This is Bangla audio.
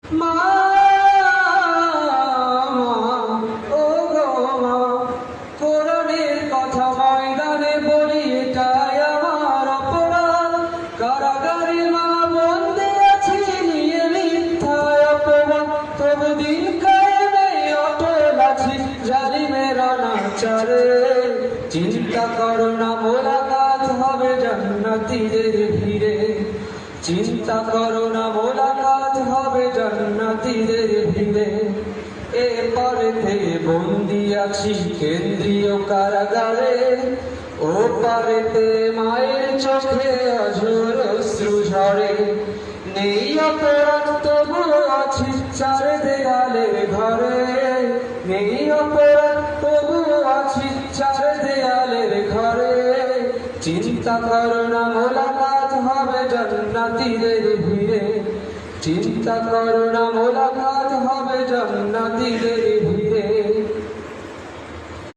মা ও গো মা, কোরআনের কথা ময়দানে বলি, এটাই আমার অপরাধ। কারাগারে মা বন্দী আছি, নিয়ে মিথ্যায় অপমান, তবু দিন কায়েমে অটল আছি জালিমের অনাচারে। চিন্তা করো না, মোলাকাত হবে জান্নাতীদের ভিড়ে। চিন্তা করো না, মোলাকাত হবে জান্নাতীদের ভিড়ে। এপারেতে বন্দি আছি কেন্দ্রীয় কারাগারে, ও পারেতে মায়ের চোখে অঝোর অশ্রু ঝরে। নেই অপরাধ তবু আছি চার দেয়ালের ঘরে, নেই অপরাধ তবু আছি চার দেয়ালের ঘরে। চিন্তা করো না, মোলাকাত হবে জান্নাতীদের ভিড়ে। চিন্তা করো না, মোলাকাত হবে জান্নাতীদের